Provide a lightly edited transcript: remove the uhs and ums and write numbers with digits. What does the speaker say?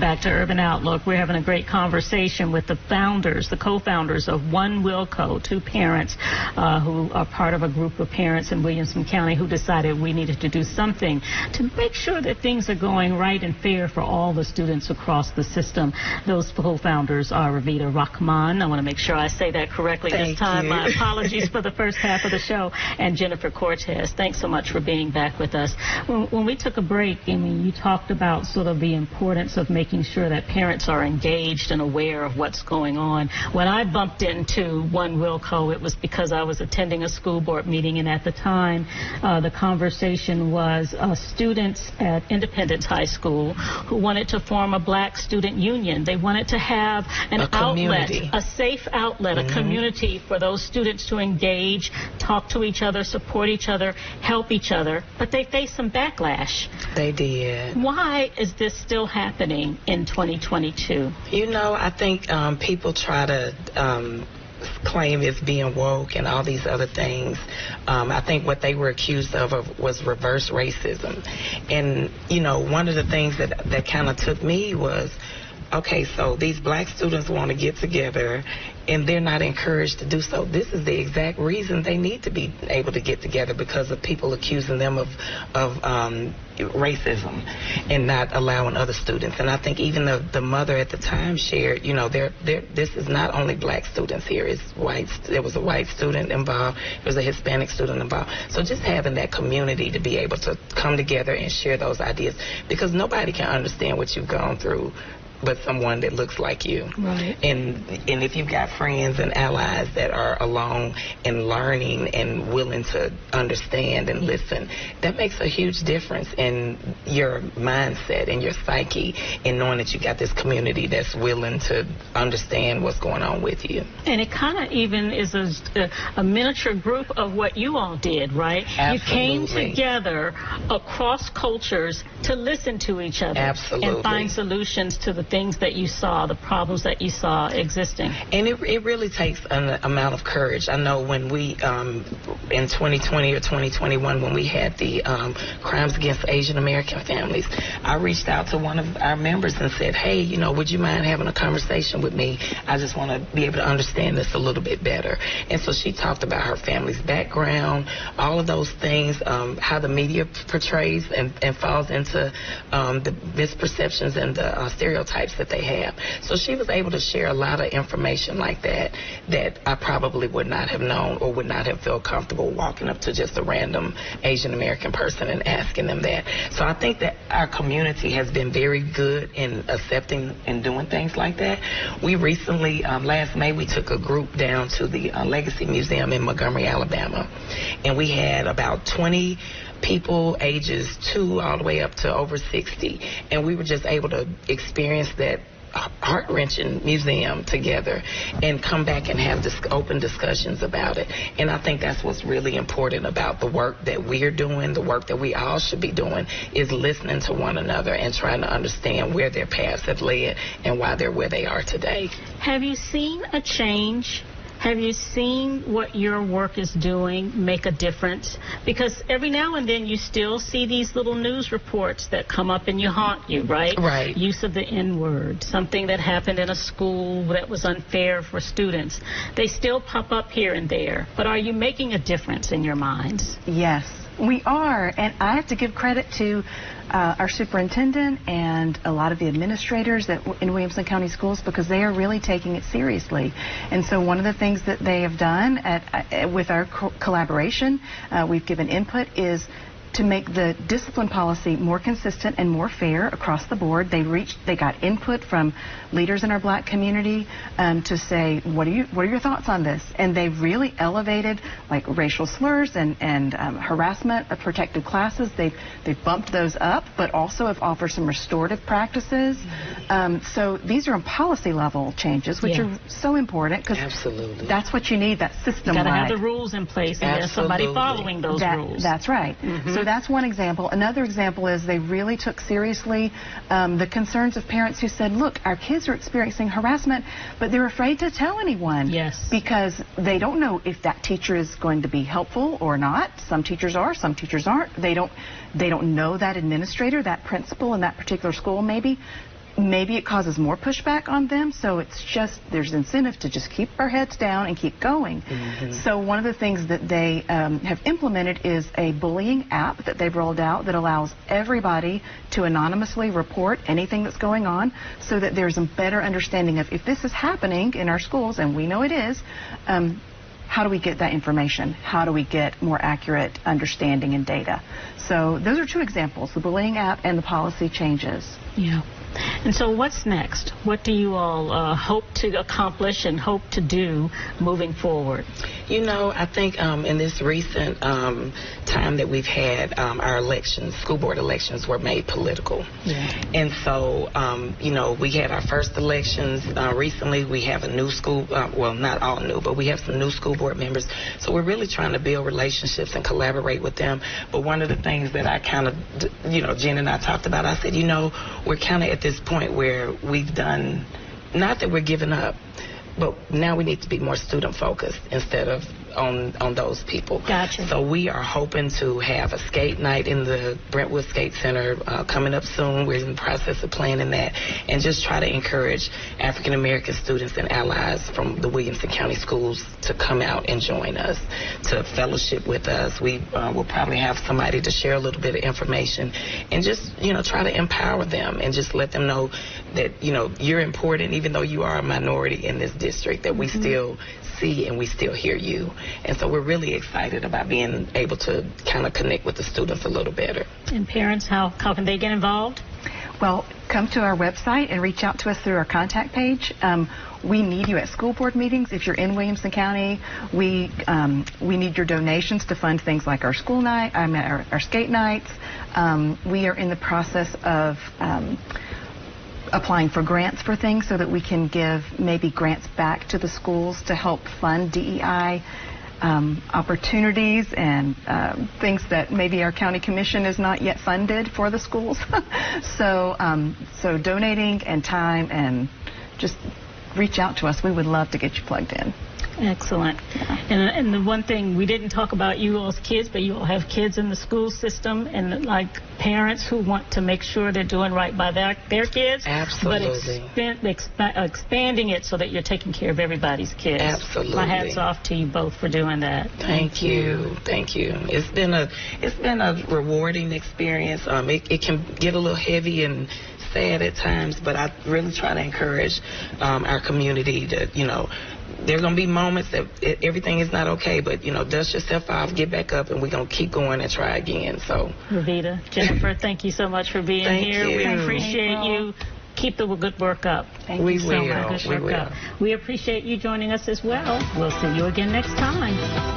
back to Urban Outlook. We're having a great conversation with the founders, the co-founders of OneWilco, two parents who are part of a group of parents in Williamson County who decided we needed to do something to make sure that things are going right and fair for all the students across the system. Those co-founders are Revida, Rahman. I want to make sure I say that correctly this time. My apologies for the first half of the show. And Jennifer Cortez. Thanks so much for being back with us. When we took a break, I mean, you talked about sort of the importance of making sure that parents are engaged and aware of what's going on. When I bumped into OneWilco, it was because I was attending a school board meeting, and at the time, the conversation was students at Independence High School who wanted to form a black student union. They wanted to have an outlet, a safe outlet, a community for those students to engage, talk to each other, support each other, help each other, but they faced some backlash. They did. Why is this still happening in 2022? You know, I think people try to claim it's being woke and all these other things. I think what they were accused of was reverse racism. And, you know, one of the things that kind of took me was, okay, so these black students want to get together and they're not encouraged to do so. This is the exact reason they need to be able to get together, because of people accusing them of racism and not allowing other students. And I think even the mother at the time shared, you know, this is not only black students here. It's white. There was a white student involved. There was a Hispanic student involved. So just having that community to be able to come together and share those ideas, because nobody can understand what you've gone through but someone that looks like you. Right. And if you've got friends and allies that are along and learning and willing to understand and listen, that makes a huge difference in your mindset and your psyche, in knowing that you got this community that's willing to understand what's going on with you. And it kind of even is a miniature group of what you all did, right? Absolutely. You came together across cultures to listen to each other. Absolutely. And find solutions to the things that you saw, the problems that you saw existing. And it really takes an amount of courage. I know when we, in 2020 or 2021, when we had the crimes against Asian American families, I reached out to one of our members and said, hey, you know, would you mind having a conversation with me? I just want to be able to understand this a little bit better. And so she talked about her family's background, all of those things, how the media portrays and falls into the misperceptions and the stereotypes that they have. So she was able to share a lot of information like that I probably would not have known or would not have felt comfortable walking up to just a random Asian American person and asking them that. So I think that our community has been very good in accepting and doing things like that. We recently, last May, we took a group down to the Legacy Museum in Montgomery, Alabama, and we had about 20 people ages 2 all the way up to over 60, and we were just able to experience that heart-wrenching museum together and come back and have open discussions about it. And I think that's what's really important about the work that we're doing, the work that we all should be doing, is listening to one another and trying to understand where their paths have led and why they're where they are today. Have you seen a change? Have you seen what your work is doing make a difference? Because every now and then you still see these little news reports that come up and you haunt you, right? Right. Use of the N-word, something that happened in a school that was unfair for students. They still pop up here and there. But are you making a difference in your minds? Yes, we are. And I have to give credit to our superintendent and a lot of the administrators in Williamson County Schools, because they are really taking it seriously. And so one of the things that they have done with our collaboration, we've given input, is to make the discipline policy more consistent and more fair across the board. They got input from leaders in our black community to say, what are your thoughts on this? And they really elevated like racial slurs and harassment of protected classes. They've bumped those up, but also have offered some restorative practices. So these are policy level changes, which are so important, because absolutely, that's what you need, that system. Got to have the rules in place, and there's somebody following those rules. That's right. So that's one example. Another example is they really took seriously the concerns of parents who said, look, our kids are experiencing harassment, but they're afraid to tell anyone. Yes. Because they don't know if that teacher is going to be helpful or not. Some teachers are, some teachers aren't. They don't know that administrator, that principal in that particular school maybe. maybe it causes more pushback on them, so it's just, there's incentive to just keep our heads down and keep going. So one of the things that they have implemented is a bullying app that they've rolled out that allows everybody to anonymously report anything that's going on, so that there's a better understanding of, if this is happening in our schools, and we know it is, how do we get that information? How do we get more accurate understanding and data? So those are two examples, the bullying app and the policy changes. Yeah. And so what's next? What do you all hope to accomplish and hope to do moving forward? You know, I think in this recent time that we've had, our elections, school board elections, were made political. Yeah. And so, you know, we had our first elections recently. We have a new school, well, not all new, but we have some new school board members. So we're really trying to build relationships and collaborate with them. But one of the things that I kind of, you know, Jen and I talked about, I said, you know, we're kind of at this point where we've done, not that we're giving up, but now we need to be more student focused instead of on those people. Gotcha. So we are hoping to have a skate night in the Brentwood Skate Center coming up soon. We're in the process of planning that, and just try to encourage African American students and allies from the Williamson County Schools to come out and join us, to fellowship with us. We will probably have somebody to share a little bit of information and just, you know, try to empower them and just let them know that, you know, you're important, even though you are a minority in this district, that we still see and we still hear you. And so we're really excited about being able to kind of connect with the students a little better. And parents, how can they get involved? Well, come to our website and reach out to us through our contact page. We need you at school board meetings. If you're in Williamson County, we need your donations to fund things like our school night, our skate nights. We are in the process of applying for grants for things so that we can give maybe grants back to the schools to help fund DEI opportunities and things that maybe our county commission is not yet funded for the schools. So donating and time, and just reach out to us. We would love to get you plugged in. Excellent. And the one thing we didn't talk about, you all's kids, but you all have kids in the school system, and like parents who want to make sure they're doing right by their kids. Absolutely. But expanding it so that you're taking care of everybody's kids. Absolutely. My hat's off to you both for doing that. Thank you. Thank you. It's been a rewarding experience. It can get a little heavy and sad at times, but I really try to encourage our community to, you know, there's going to be moments that everything is not okay, but, you know, dust yourself off, get back up, and we're going to keep going and try again. So, Revida, Jennifer, thank you so much for being here. You. We appreciate you. Keep the good work up. Thank you so much. We appreciate you joining us as well. We'll see you again next time.